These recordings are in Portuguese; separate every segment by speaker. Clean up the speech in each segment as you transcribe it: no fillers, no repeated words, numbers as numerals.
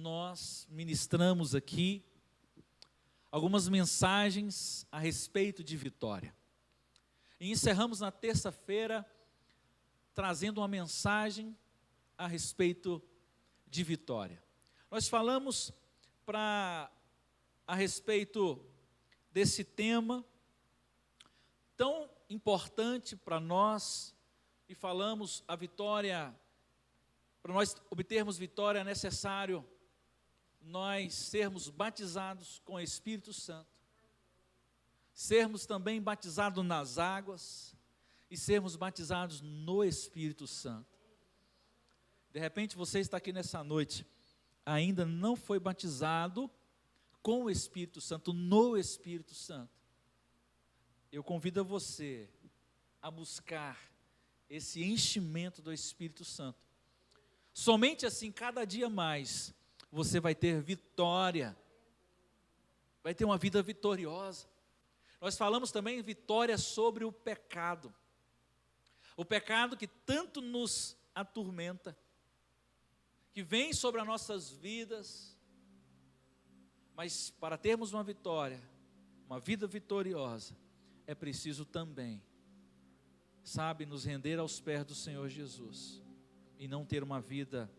Speaker 1: nós ministramos aqui algumas mensagens a respeito de vitória. E encerramos na terça-feira trazendo uma mensagem a respeito de vitória. Nós falamos a respeito desse tema tão importante para nós, e falamos a vitória, para nós obtermos vitória é necessário nós sermos batizados com o Espírito Santo, sermos também batizados nas águas e sermos batizados no Espírito Santo. De repente você está aqui nessa noite, ainda não foi batizado com o Espírito Santo, no Espírito Santo. Eu convido você a buscar esse enchimento do Espírito Santo. Somente assim, cada dia mais, você vai ter vitória, vai ter uma vida vitoriosa. Nós falamos também vitória sobre o pecado que tanto nos atormenta, que vem sobre as nossas vidas, mas para termos uma vitória, uma vida vitoriosa, é preciso também, nos render aos pés do Senhor Jesus, e não ter uma vida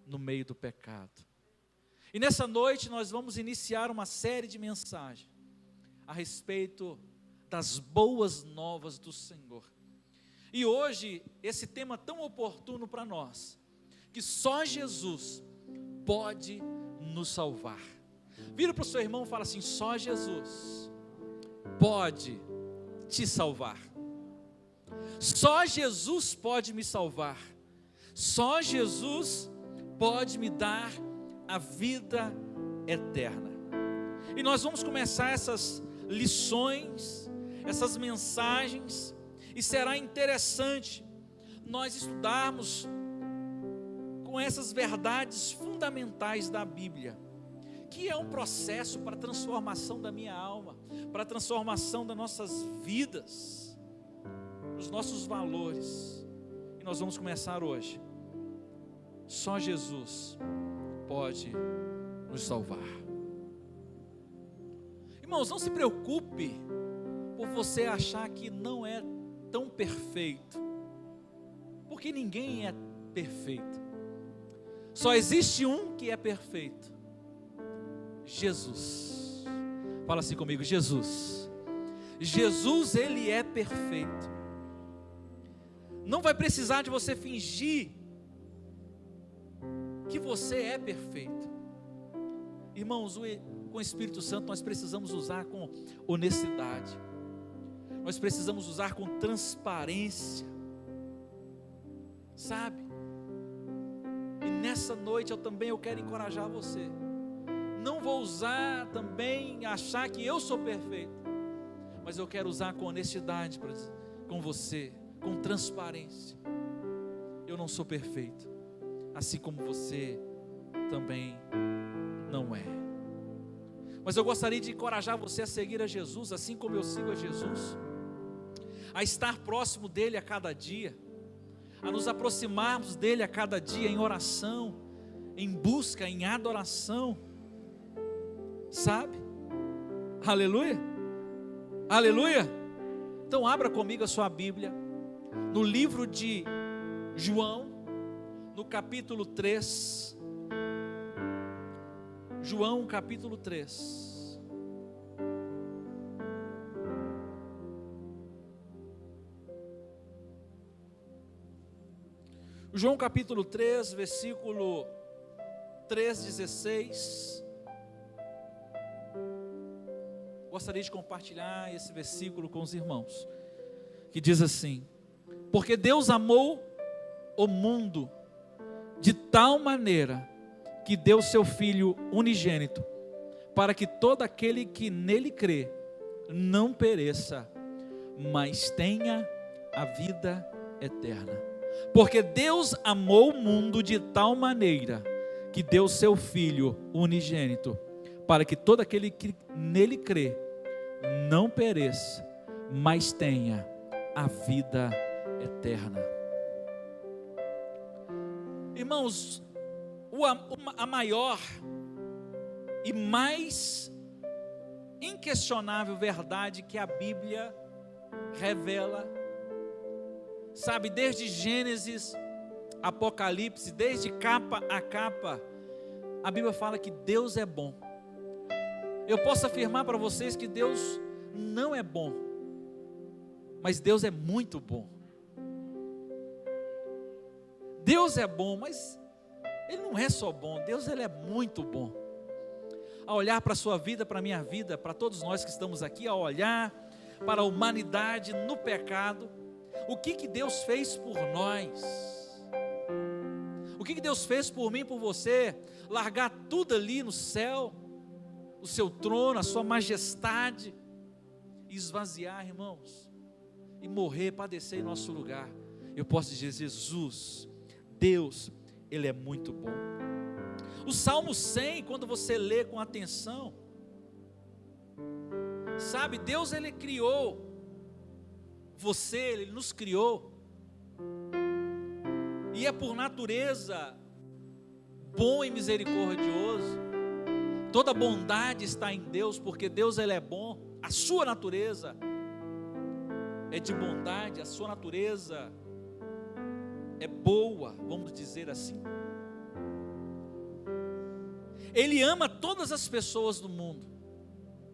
Speaker 1: no meio do pecado. E nessa noite nós vamos iniciar uma série de mensagens a respeito das boas novas do Senhor. E hoje, esse tema tão oportuno para nós, que só Jesus pode nos salvar. Vira para o seu irmão e fala assim: só Jesus pode te salvar. Só Jesus pode me salvar. Só Jesus pode me dar a vida eterna. E nós vamos começar essas lições, essas mensagens, e será interessante nós estudarmos com essas verdades fundamentais da Bíblia, que é um processo para a transformação da minha alma, para a transformação das nossas vidas, dos nossos valores. E nós vamos começar hoje. Só Jesus pode nos salvar. Irmãos, não se preocupe por você achar que não é tão perfeito, porque ninguém é perfeito. Só existe um que é perfeito: Jesus. Fala assim comigo: Jesus. Jesus, Ele é perfeito. Não vai precisar de você fingir que você é perfeito. Irmãos, com o Espírito Santo nós precisamos usar com honestidade, nós precisamos usar com transparência, e nessa noite eu quero encorajar você. Não vou usar também achar que eu sou perfeito, mas eu quero usar com honestidade com você, com transparência. Eu não sou perfeito, assim como você também não é. Mas eu gostaria de encorajar você a seguir a Jesus, assim como eu sigo a Jesus, a estar próximo dEle a cada dia, a nos aproximarmos dEle a cada dia em oração, em busca, em adoração, Aleluia, aleluia. Então abra comigo a sua Bíblia, no livro de João, no capítulo 3, João capítulo 3. João capítulo 3, versículo 3:16. Gostaria de compartilhar esse versículo com os irmãos, que diz assim: porque Deus amou o mundo de tal maneira que deu seu Filho unigênito, para que todo aquele que nele crê não pereça, mas tenha a vida eterna. Porque Deus amou o mundo de tal maneira que deu seu Filho unigênito, para que todo aquele que nele crê não pereça, mas tenha a vida eterna. Irmãos, a maior e mais inquestionável verdade que a Bíblia revela, sabe, desde Gênesis, Apocalipse, desde capa a capa, a Bíblia fala que Deus é bom. Eu posso afirmar para vocês que Deus não é bom, mas Deus é muito bom. Deus é bom, mas Ele não é só bom, Deus Ele é muito bom. A olhar para a sua vida, para a minha vida, para todos nós que estamos aqui, a olhar para a humanidade no pecado, o que Deus fez por nós? O que Deus fez por mim, por você? Largar tudo ali no céu, o seu trono, a sua majestade, e esvaziar, irmãos, e morrer, padecer em nosso lugar. Eu posso dizer, Jesus, Deus, Ele é muito bom. O Salmo 100, quando você lê com atenção, sabe, Deus Ele criou você, Ele nos criou, e é por natureza bom e misericordioso. Toda bondade está em Deus, porque Deus Ele é bom. A sua natureza é de bondade, a sua natureza é boa, vamos dizer assim. Ele ama todas as pessoas do mundo.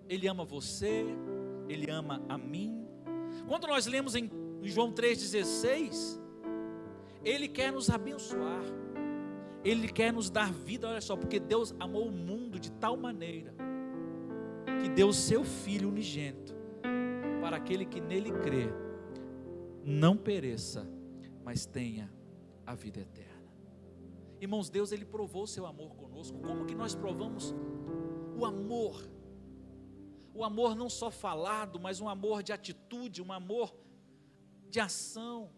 Speaker 1: Ele ama você, Ele ama a mim. Quando nós lemos em João 3,16, Ele quer nos abençoar, Ele quer nos dar vida. Olha só, porque Deus amou o mundo de tal maneira que deu o seu Filho unigênito, para aquele que nele crê, não pereça, mas tenha a vida eterna. Irmãos, Deus Ele provou o seu amor conosco. Como que nós provamos o amor? O amor não só falado, mas um amor de atitude, um amor de ação,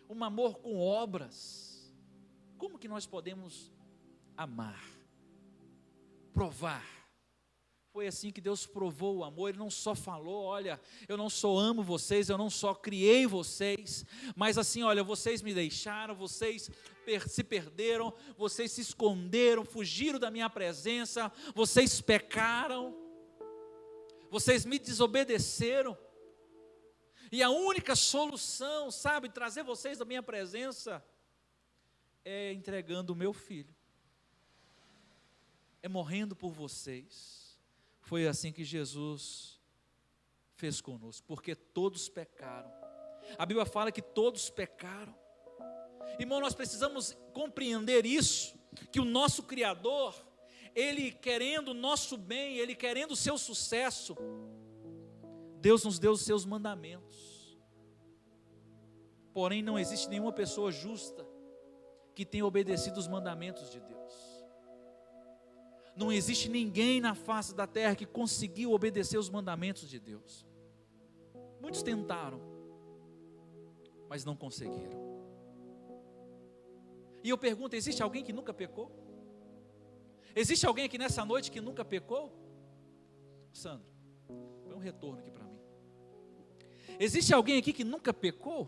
Speaker 1: um amor com obras. Como que nós podemos amar, provar? Foi assim que Deus provou o amor. Ele não só falou, olha, eu não só amo vocês, eu não só criei vocês, mas assim, olha, vocês me deixaram, vocês se perderam, vocês se esconderam, fugiram da minha presença, vocês pecaram, vocês me desobedeceram, e a única solução, sabe, trazer vocês da minha presença, é entregando o meu Filho, é morrendo por vocês. Foi assim que Jesus fez conosco, porque todos pecaram. A Bíblia fala que todos pecaram. Irmão, nós precisamos compreender isso, que o nosso Criador, Ele querendo o nosso bem, Ele querendo o seu sucesso, Deus nos deu os seus mandamentos. Porém, não existe nenhuma pessoa justa que tenha obedecido os mandamentos de Deus. Não existe ninguém na face da terra que conseguiu obedecer os mandamentos de Deus. Muitos tentaram, mas não conseguiram. E eu pergunto, existe alguém que nunca pecou? Existe alguém aqui nessa noite que nunca pecou? Sandro, põe um retorno aqui para mim. Existe alguém aqui que nunca pecou?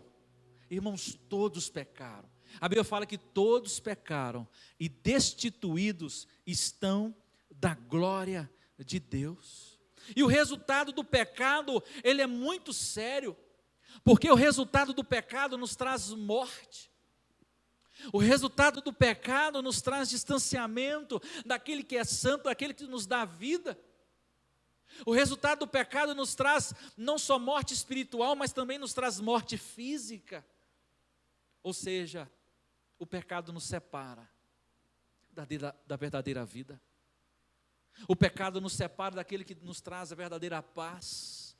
Speaker 1: Irmãos, todos pecaram. A Bíblia fala que todos pecaram e destituídos estão da glória de Deus. E o resultado do pecado, ele é muito sério, porque o resultado do pecado nos traz morte. O resultado do pecado nos traz distanciamento daquele que é santo, daquele que nos dá vida. O resultado do pecado nos traz não só morte espiritual, mas também nos traz morte física. Ou seja, o pecado nos separa da verdadeira vida. O pecado nos separa daquele que nos traz a verdadeira paz.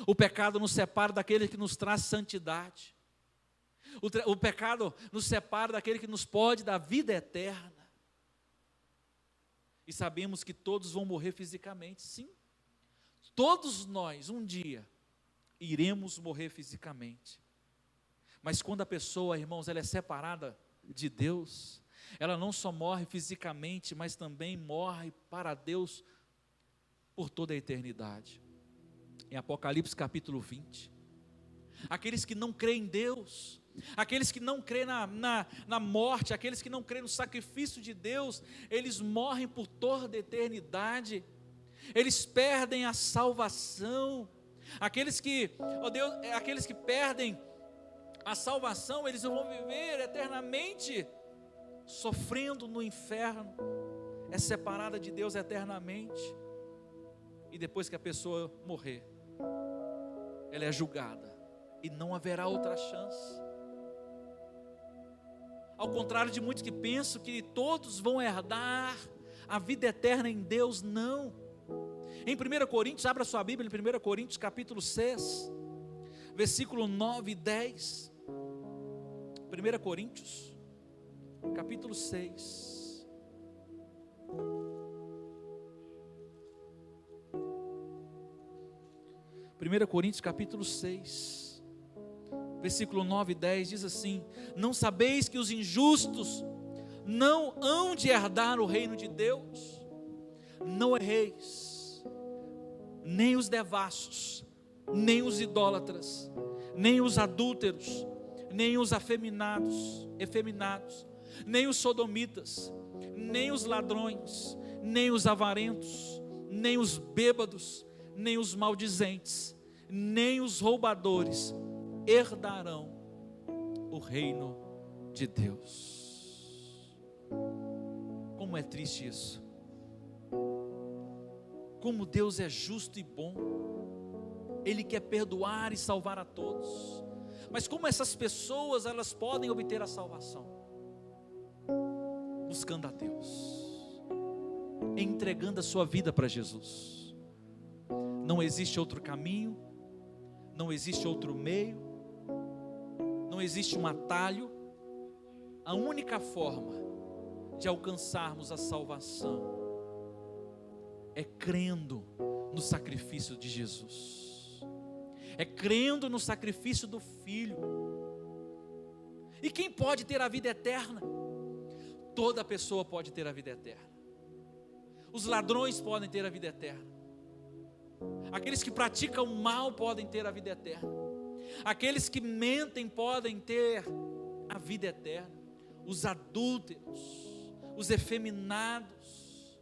Speaker 1: O pecado nos separa daquele que nos traz santidade. O pecado nos separa daquele que nos pode dar vida eterna. E sabemos que todos vão morrer fisicamente, sim. Todos nós, um dia, iremos morrer fisicamente. Mas quando a pessoa, irmãos, ela é separada de Deus, ela não só morre fisicamente, mas também morre para Deus por toda a eternidade. Em Apocalipse capítulo 20, aqueles que não creem em Deus, Aqueles que não creem na morte, aqueles que não creem no sacrifício de Deus, eles morrem por toda a eternidade, eles perdem a salvação. Aqueles que, ó Deus, aqueles que perdem a salvação, eles vão viver eternamente sofrendo no inferno, é separada de Deus eternamente. E depois que a pessoa morrer, ela é julgada e não haverá outra chance. Ao contrário de muitos que pensam que todos vão herdar a vida eterna em Deus, não. Em 1 Coríntios, abra sua Bíblia em 1 Coríntios capítulo 6, versículo 9 e 10. 1 Coríntios capítulo 6. Primeira Coríntios capítulo 6, versículo 9 e 10 diz assim: não sabeis que os injustos não hão de herdar o reino de Deus? Não erreis, nem os devassos, nem os idólatras, nem os adúlteros, nem os efeminados, nem os sodomitas, nem os ladrões, nem os avarentos, nem os bêbados, nem os maldizentes, nem os roubadores herdarão o reino de Deus. Como é triste isso. Como Deus é justo e bom. Ele quer perdoar e salvar a todos. Mas como essas pessoas, elas podem obter a salvação? Buscando a Deus, entregando a sua vida para Jesus. Não existe outro caminho, não existe outro meio, não existe um atalho. A única forma de alcançarmos a salvação é crendo no sacrifício de Jesus, é crendo no sacrifício do Filho. E quem pode ter a vida eterna? Toda pessoa pode ter a vida eterna. Os ladrões podem ter a vida eterna. Aqueles que praticam o mal podem ter a vida eterna. Aqueles que mentem podem ter a vida eterna. Os adúlteros, os efeminados,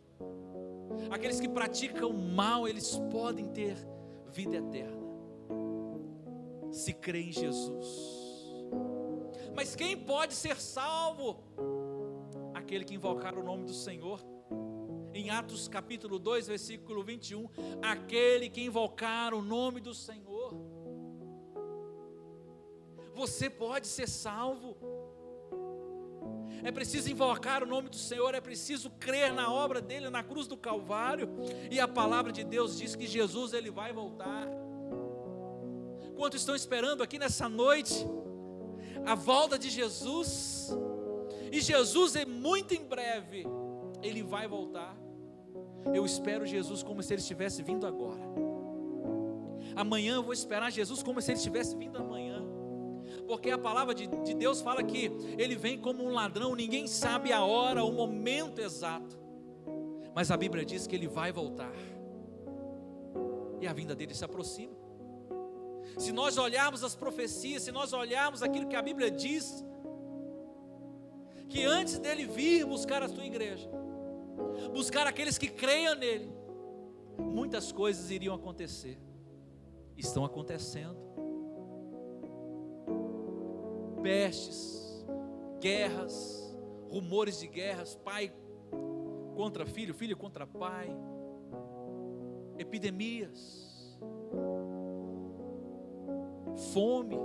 Speaker 1: aqueles que praticam o mal, eles podem ter vida eterna, se crê em Jesus. Mas quem pode ser salvo? Aquele que invocar o nome do Senhor. Em Atos capítulo 2, versículo 21, aquele que invocar o nome do Senhor. Você pode ser salvo. É preciso invocar o nome do Senhor, é preciso crer na obra dele na cruz do Calvário. E a palavra de Deus diz que Jesus, ele vai voltar. Quantos estão esperando aqui nessa noite a volta de Jesus? E Jesus é muito em breve, ele vai voltar. Eu espero Jesus como se ele estivesse vindo agora. Amanhã eu vou esperar Jesus como se ele estivesse vindo amanhã. Porque a palavra de Deus fala que ele vem como um ladrão, ninguém sabe a hora, o momento exato. Mas a Bíblia diz que ele vai voltar. E a vinda dele se aproxima. Se nós olharmos as profecias, se nós olharmos aquilo que a Bíblia diz, que antes dele vir buscar a sua igreja, buscar aqueles que creiam nele, muitas coisas iriam acontecer. Estão acontecendo. Pestes, guerras, rumores de guerras, pai contra filho, filho contra pai, epidemias, fome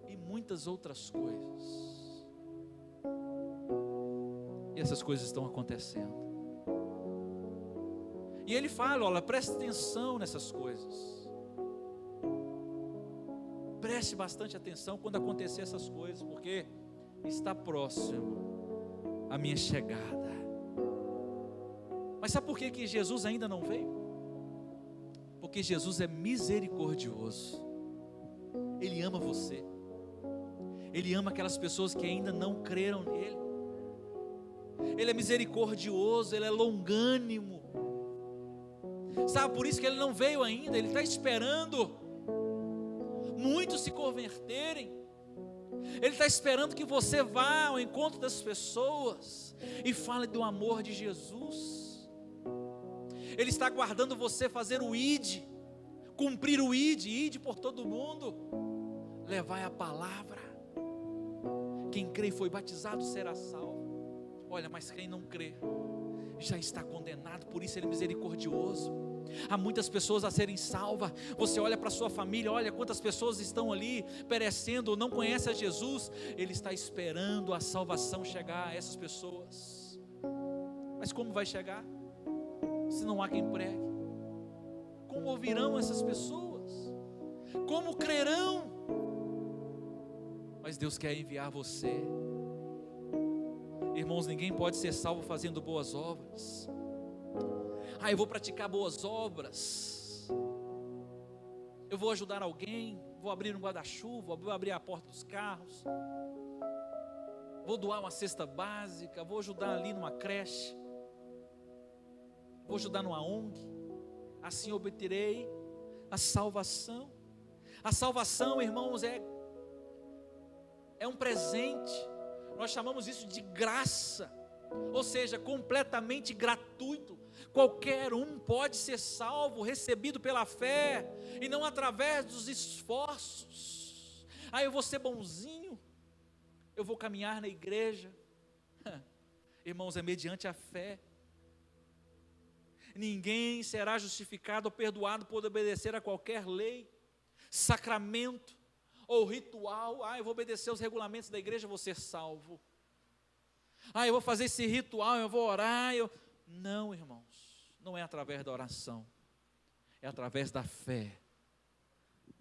Speaker 1: e muitas outras coisas. E essas coisas estão acontecendo. E ele fala, olha, preste atenção nessas coisas. Preste bastante atenção quando acontecer essas coisas, porque está próximo a minha chegada. Mas sabe por que Jesus ainda não veio? Porque Jesus é misericordioso. Ele ama você. Ele ama aquelas pessoas que ainda não creram nele. Ele é misericordioso, ele é longânimo. Sabe por isso que ele não veio ainda? Ele está esperando muitos se converterem, Ele está esperando que você vá ao encontro das pessoas e fale do amor de Jesus. Ele está aguardando você fazer o ID, cumprir o ID por todo mundo, levar a palavra. Quem crê e foi batizado será salvo. Olha, mas quem não crê já está condenado, por isso Ele é misericordioso. Há muitas pessoas a serem salvas. Você olha para a sua família, olha quantas pessoas estão ali perecendo, não conhecem a Jesus. Ele está esperando a salvação chegar a essas pessoas. Mas como vai chegar se não há quem pregue? Como ouvirão essas pessoas? Como crerão? Mas Deus quer enviar você. Irmãos, ninguém pode ser salvo fazendo boas obras. Eu vou praticar boas obras, eu vou ajudar alguém, vou abrir um guarda-chuva, vou abrir a porta dos carros, vou doar uma cesta básica, vou ajudar ali numa creche, vou ajudar numa ONG. Assim obterei a salvação. A salvação, irmãos, é um presente. Nós chamamos isso de graça, ou seja, completamente gratuito. Qualquer um pode ser salvo, recebido pela fé, e não através dos esforços. Eu vou ser bonzinho, eu vou caminhar na igreja. Irmãos, é mediante a fé. Ninguém será justificado ou perdoado por obedecer a qualquer lei, sacramento ou ritual. Eu vou obedecer os regulamentos da igreja, vou ser salvo. Eu vou fazer esse ritual, eu vou orar. Não, irmãos, não é através da oração, é através da fé,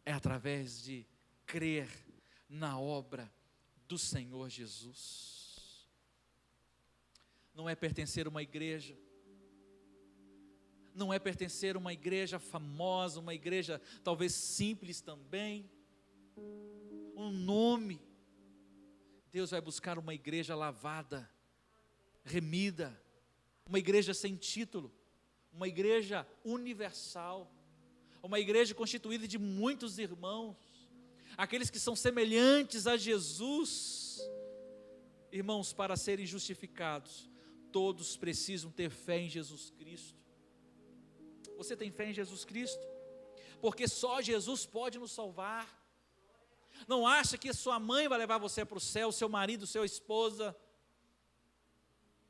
Speaker 1: é através de crer na obra do Senhor Jesus. Não é pertencer a uma igreja, não é pertencer a uma igreja famosa, uma igreja talvez simples também, um nome. Deus vai buscar uma igreja lavada, remida, uma igreja sem título, uma igreja universal, uma igreja constituída de muitos irmãos, aqueles que são semelhantes a Jesus. Irmãos, para serem justificados, todos precisam ter fé em Jesus Cristo. Você tem fé em Jesus Cristo? Porque só Jesus pode nos salvar. Não acha que sua mãe vai levar você para o céu, seu marido, sua esposa,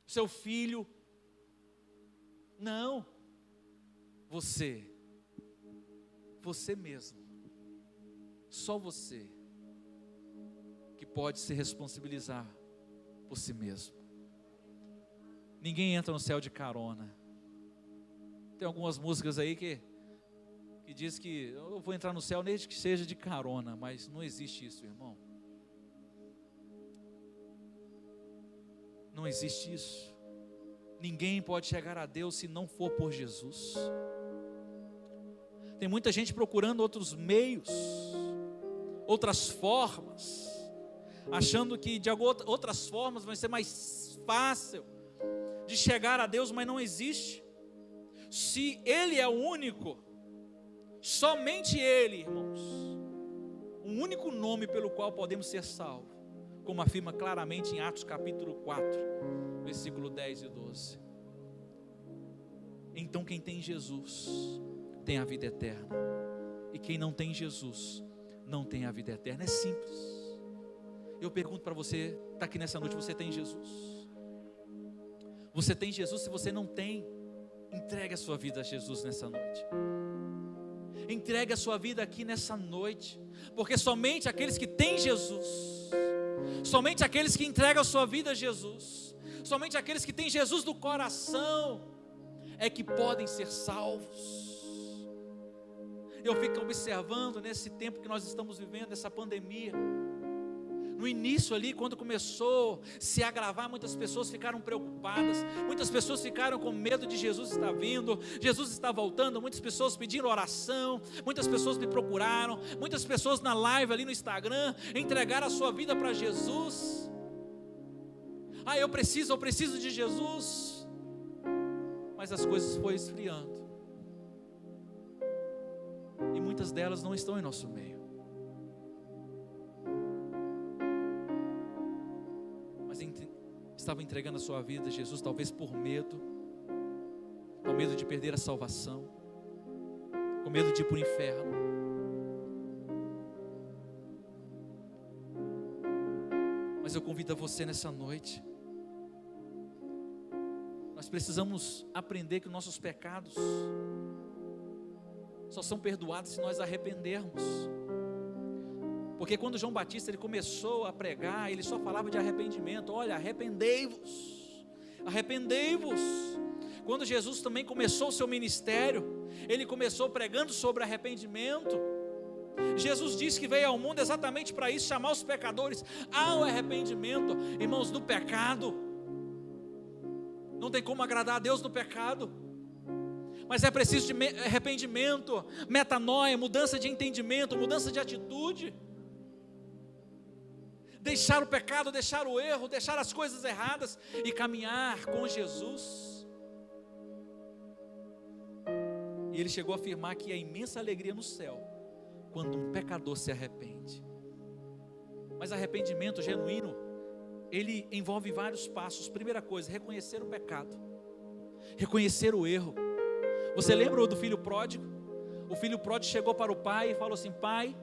Speaker 1: seu filho. Não, você mesmo, só você que pode se responsabilizar por si mesmo. Ninguém entra no céu de carona. Tem algumas músicas aí que diz que eu vou entrar no céu desde que seja de carona, mas não existe isso, irmão. Não existe isso. Ninguém pode chegar a Deus se não for por Jesus. Tem muita gente procurando outros meios, outras formas, achando que de outras formas vai ser mais fácil de chegar a Deus, mas não existe. Se Ele é o único, somente Ele, irmãos, o único nome pelo qual podemos ser salvos, como afirma claramente em Atos capítulo 4, versículo 10 e 12. Então quem tem Jesus tem a vida eterna, e quem não tem Jesus não tem a vida eterna. É simples. Eu pergunto para você, está aqui nessa noite, você tem Jesus? Você tem Jesus? Se você não tem, entregue a sua vida a Jesus nessa noite. Entregue a sua vida aqui nessa noite, porque somente aqueles que têm Jesus, somente aqueles que entregam a sua vida a Jesus, somente aqueles que têm Jesus no coração é que podem ser salvos. Eu fico observando nesse tempo que nós estamos vivendo, essa pandemia. No início ali, quando começou a se agravar, muitas pessoas ficaram preocupadas, muitas pessoas ficaram com medo de Jesus estar vindo, Jesus está voltando, muitas pessoas pediram oração, muitas pessoas me procuraram, muitas pessoas na live ali no Instagram, entregaram a sua vida para Jesus. Eu preciso de Jesus, mas as coisas foram esfriando, e muitas delas não estão em nosso meio. estava entregando a sua vida a Jesus, talvez por medo, com medo de perder a salvação, com medo de ir para o inferno. Mas eu convido a você nessa noite. Nós precisamos aprender que nossos pecados só são perdoados se nós arrependermos. Porque quando João Batista ele começou a pregar, ele só falava de arrependimento. Olha, arrependei-vos, arrependei-vos. Quando Jesus também começou o seu ministério, ele começou pregando sobre arrependimento. Jesus disse que veio ao mundo exatamente para isso, chamar os pecadores ao arrependimento. Irmãos, do pecado, não tem como agradar a Deus no pecado, mas é preciso de arrependimento, metanoia, mudança de entendimento, mudança de atitude. Deixar o pecado, deixar o erro, deixar as coisas erradas e caminhar com Jesus. E ele chegou a afirmar que há imensa alegria no céu quando um pecador se arrepende. Mas arrependimento genuíno, ele envolve vários passos. Primeira coisa, reconhecer o pecado, reconhecer o erro. Você lembra do filho pródigo? O filho pródigo chegou para o pai e falou assim: pai,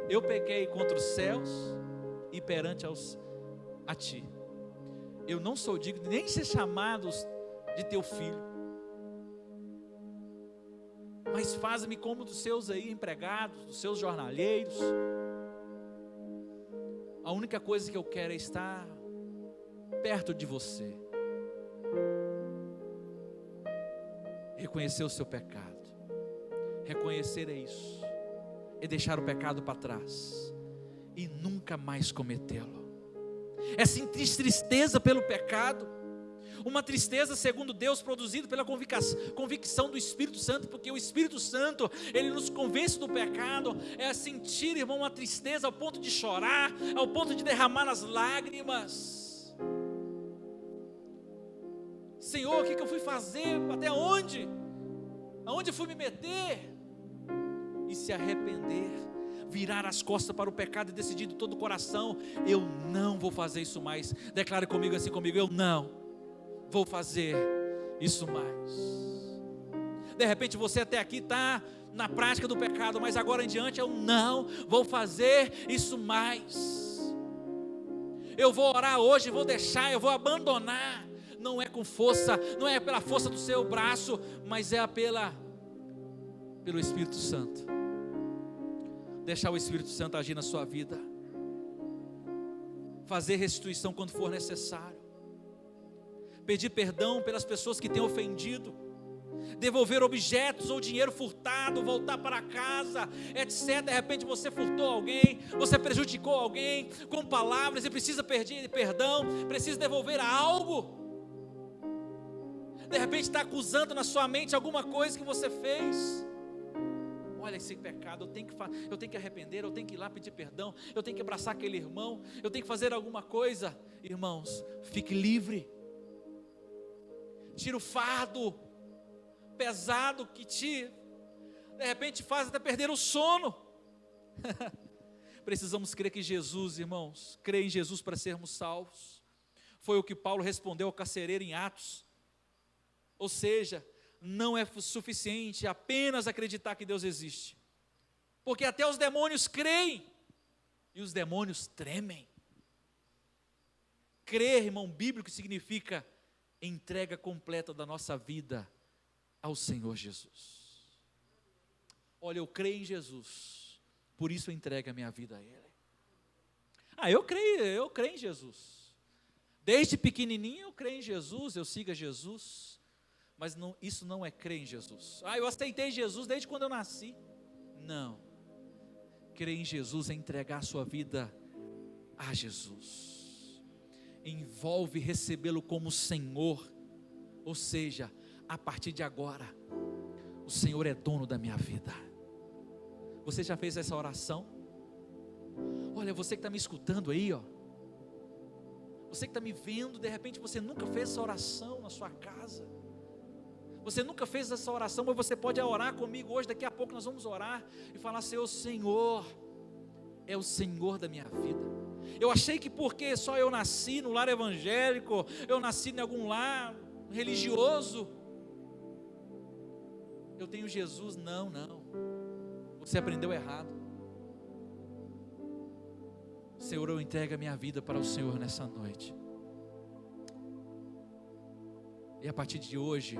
Speaker 1: eu pequei contra os céus e perante a ti. Eu não sou digno nem de ser chamado de teu filho. Mas faz-me como dos seus aí empregados, dos seus jornaleiros. A única coisa que eu quero é estar perto de você. Reconhecer o seu pecado. Reconhecer é isso. É deixar o pecado para trás e nunca mais cometê-lo. É sentir tristeza pelo pecado, uma tristeza segundo Deus, produzida pela convicção do Espírito Santo, porque o Espírito Santo, ele nos convence do pecado. É sentir, irmão, uma tristeza ao ponto de chorar, ao ponto de derramar as lágrimas. Senhor, o que eu fui fazer? Até onde? Aonde fui me meter? E se arrepender, virar as costas para o pecado e decidir de todo o coração: eu não vou fazer isso mais. Declare comigo assim comigo: eu não vou fazer isso mais. De repente você até aqui está na prática do pecado, mas agora em diante: eu não vou fazer isso mais. Eu vou orar hoje, vou deixar, eu vou abandonar. Não é com força, não é pela força do seu braço, mas é pelo Espírito Santo. Deixar o Espírito Santo agir na sua vida. Fazer restituição quando for necessário. Pedir perdão pelas pessoas que têm ofendido. Devolver objetos ou dinheiro furtado, voltar para casa, etc. De repente você furtou alguém, você prejudicou alguém com palavras e precisa pedir perdão, precisa devolver algo. De repente está acusando na sua mente alguma coisa que você fez. Olha esse pecado, eu tenho que arrepender, eu tenho que ir lá pedir perdão, eu tenho que abraçar aquele irmão, eu tenho que fazer alguma coisa. Irmãos, fique livre. Tira o fardo pesado que de repente faz até perder o sono. Precisamos crer que Jesus, irmãos, crer em Jesus para sermos salvos. Foi o que Paulo respondeu ao carcereiro em Atos. Ou seja, não é suficiente apenas acreditar que Deus existe, porque até os demônios creem e os demônios tremem. Crer, irmão, bíblico significa entrega completa da nossa vida ao Senhor Jesus. Olha, eu creio em Jesus, por isso eu entrego a minha vida a Ele. Eu creio em Jesus. Desde pequenininho eu creio em Jesus, eu sigo a Jesus. Mas não, isso não é crer em Jesus. Eu aceitei Jesus desde quando eu nasci. Não. Crer em Jesus é entregar a sua vida a Jesus. Envolve recebê-lo como Senhor. Ou seja, a partir de agora, o Senhor é dono da minha vida. Você já fez essa oração? Olha, você que está me escutando aí, ó. Você que está me vendo, de repente você nunca fez essa oração na sua casa. Você nunca fez essa oração, mas você pode orar comigo hoje. Daqui a pouco nós vamos orar e falar: Senhor, é o Senhor da minha vida. Eu achei que porque só eu nasci no lar evangélico, eu nasci em algum lar religioso, eu tenho Jesus. Não, você aprendeu errado. Senhor, eu entrego a minha vida para o Senhor nessa noite. E a partir de hoje,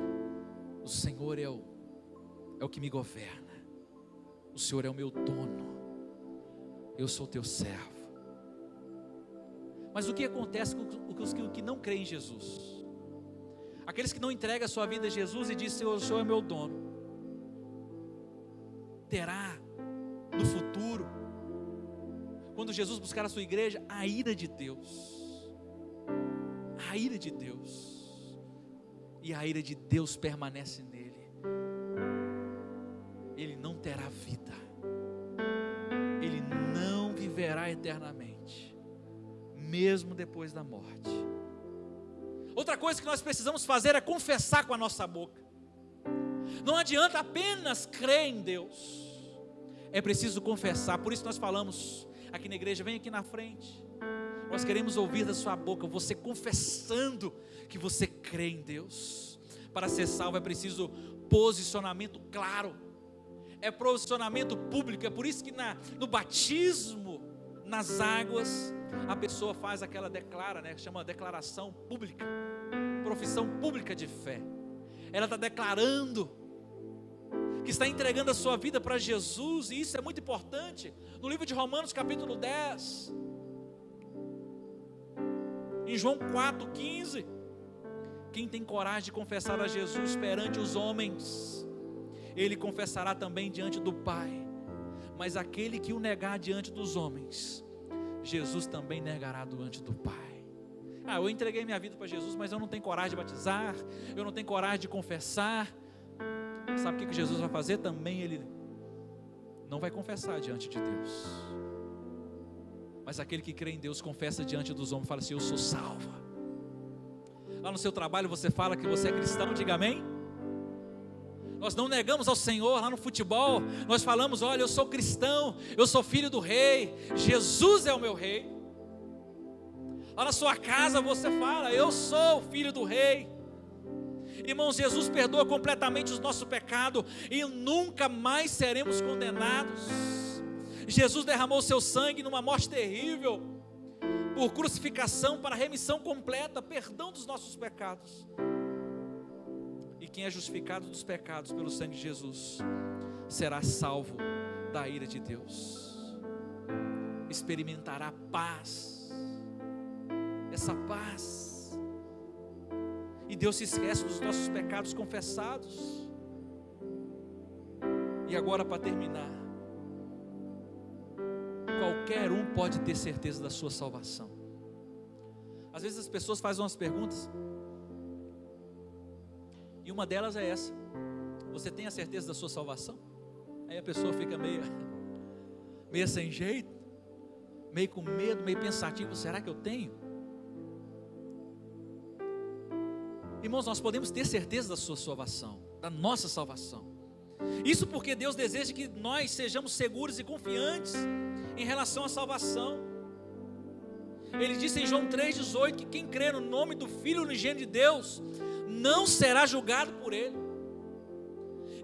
Speaker 1: o Senhor é o que me governa. O Senhor é o meu dono. Eu sou teu servo. Mas o que acontece com os que não creem em Jesus? Aqueles que não entregam a sua vida a Jesus e dizem: Senhor, o Senhor é meu dono. Terá no futuro, quando Jesus buscar a sua igreja, a ira de Deus. A ira de Deus. E a ira de Deus permanece nele. Ele não terá vida. Ele não viverá eternamente, mesmo depois da morte. Outra coisa que nós precisamos fazer é confessar com a nossa boca. Não adianta apenas crer em Deus, é preciso confessar. Por isso nós falamos aqui na igreja: vem aqui na frente. Nós queremos ouvir da sua boca você confessando que você crê em Deus. Para ser salvo é preciso posicionamento claro, é posicionamento público. É por isso que no batismo, nas águas, a pessoa faz aquela chama declaração pública, profissão pública de fé. Ela está declarando que está entregando a sua vida para Jesus, e isso é muito importante. No livro de Romanos capítulo 10, em João 4,15, quem tem coragem de confessar a Jesus perante os homens, ele confessará também diante do Pai. Mas aquele que o negar diante dos homens, Jesus também negará diante do Pai. Eu entreguei minha vida para Jesus, mas eu não tenho coragem de batizar, eu não tenho coragem de confessar. Sabe o que Jesus vai fazer? Também ele não vai confessar diante de Deus. Mas aquele que crê em Deus confessa diante dos homens, fala assim: eu sou salvo. Lá no seu trabalho você fala que você é cristão, diga amém. Nós não negamos ao Senhor. Lá no futebol nós falamos: olha, eu sou cristão, eu sou filho do rei, Jesus é o meu rei. Lá na sua casa você fala: eu sou filho do rei. Irmãos, Jesus perdoa completamente os nossos pecados e nunca mais seremos condenados. Jesus derramou seu sangue numa morte terrível, por crucificação, para remissão completa, perdão dos nossos pecados. E quem é justificado dos pecados pelo sangue de Jesus será salvo da ira de Deus. Experimentará paz, essa paz. E Deus se esquece dos nossos pecados confessados. E agora, para terminar, qualquer um pode ter certeza da sua salvação. Às vezes as pessoas fazem umas perguntas, e uma delas é essa: você tem a certeza da sua salvação? Aí a pessoa fica meio sem jeito, meio com medo, meio pensativo: será que eu tenho? Irmãos, nós podemos ter certeza da sua salvação, da nossa salvação. Isso porque Deus deseja que nós sejamos seguros e confiantes em relação à salvação. Ele disse em João 3,18 que quem crê no nome do Filho unigênito de Deus não será julgado por ele.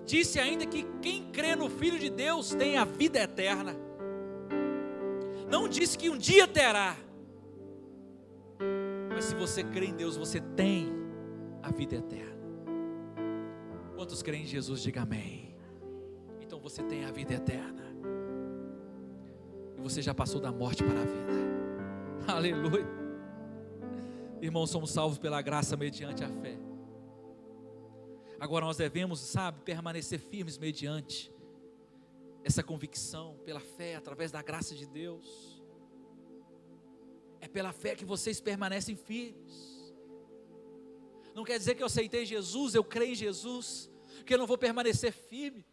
Speaker 1: Disse ainda que quem crê no Filho de Deus tem a vida eterna. Não disse que um dia terá, mas se você crê em Deus, você tem a vida eterna. Quantos creem em Jesus, diga amém. Então você tem a vida eterna, e você já passou da morte para a vida. Aleluia. Irmãos, somos salvos pela graça mediante a fé. Agora nós devemos, permanecer firmes mediante essa convicção, pela fé, através da graça de Deus. É pela fé que vocês permanecem firmes. Não quer dizer que eu aceitei Jesus, eu creio em Jesus, que eu não vou permanecer firme.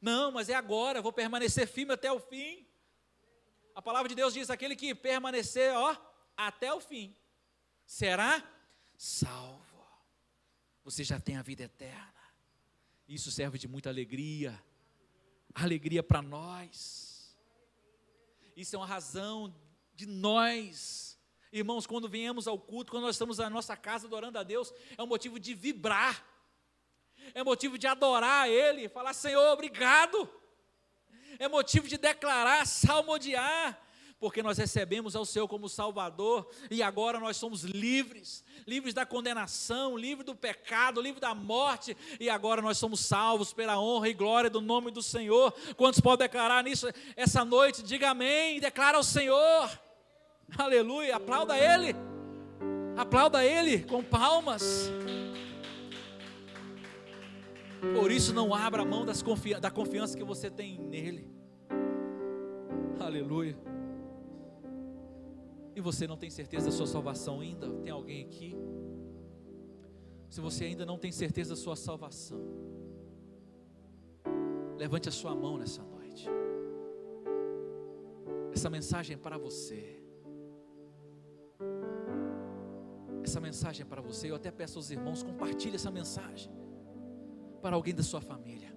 Speaker 1: Não, mas é agora, eu vou permanecer firme até o fim. A palavra de Deus diz: aquele que permanecer, até o fim, será salvo. Você já tem a vida eterna. Isso serve de muita alegria. Alegria para nós. Isso é uma razão de nós. Irmãos, quando viemos ao culto, quando nós estamos na nossa casa adorando a Deus, é um motivo de vibrar, é motivo de adorar a Ele, falar: Senhor, obrigado. É motivo de declarar, salmodiar, porque nós recebemos ao Senhor como Salvador, e agora nós somos livres, livres da condenação, livres do pecado, livres da morte, e agora nós somos salvos pela honra e glória do nome do Senhor. Quantos podem declarar nisso essa noite? Diga amém, declara ao Senhor, aleluia, aplauda Ele com palmas. Por isso não abra mão da confiança que você tem nele, aleluia. E você não tem certeza da sua salvação ainda? Tem alguém aqui? Se você ainda não tem certeza da sua salvação, levante a sua mão nessa noite. Essa mensagem é para você. Essa mensagem é para você. Eu até peço aos irmãos, compartilhe essa mensagem para alguém da sua família.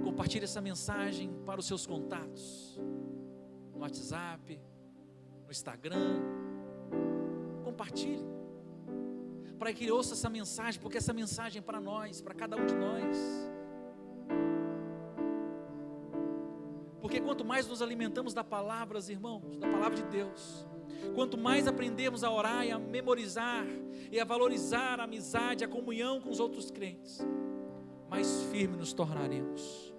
Speaker 1: Compartilhe essa mensagem para os seus contatos, no WhatsApp, no Instagram. Compartilhe, para que ele ouça essa mensagem, porque essa mensagem é para nós, para cada um de nós. Porque quanto mais nos alimentamos da palavra, irmãos, da palavra de Deus, quanto mais aprendemos a orar e a memorizar e a valorizar a amizade, a comunhão com os outros crentes, mais firme nos tornaremos.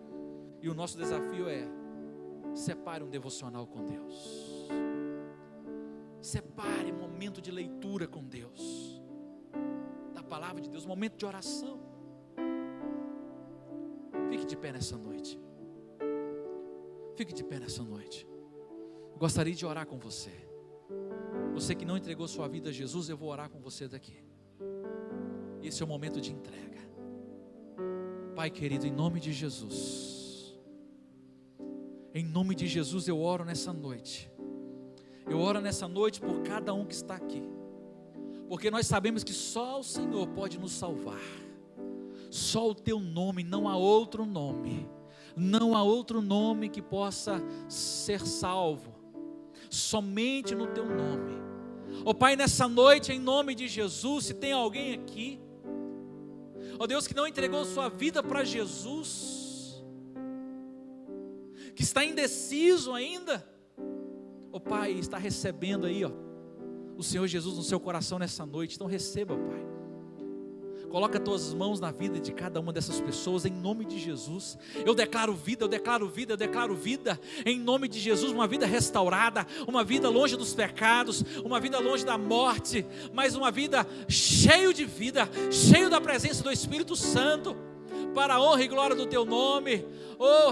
Speaker 1: E o nosso desafio é: separe um devocional com Deus, separe um momento de leitura com Deus, da palavra de Deus, um momento de oração. Fique de pé nessa noite. Fique de pé nessa noite. Eu gostaria de orar com você. Você que não entregou sua vida a Jesus, eu vou orar com você daqui. Esse é o momento de entrega. Pai querido, em nome de Jesus, em nome de Jesus eu oro nessa noite. Eu oro nessa noite por cada um que está aqui, porque nós sabemos que só o Senhor pode nos salvar. Só o teu nome, não há outro nome. Não há outro nome que possa ser salvo, somente no teu nome. Ó Pai, nessa noite, em nome de Jesus, se tem alguém aqui, ó Deus, que não entregou sua vida para Jesus, que está indeciso ainda, ó Pai, está recebendo aí, ó, o Senhor Jesus no seu coração nessa noite. Então receba, Pai. Coloca as tuas mãos na vida de cada uma dessas pessoas, em nome de Jesus. Eu declaro vida, eu declaro vida, eu declaro vida, em nome de Jesus, uma vida restaurada, uma vida longe dos pecados, uma vida longe da morte, mas uma vida cheio de vida, cheio da presença do Espírito Santo, para a honra e glória do teu nome. Oh,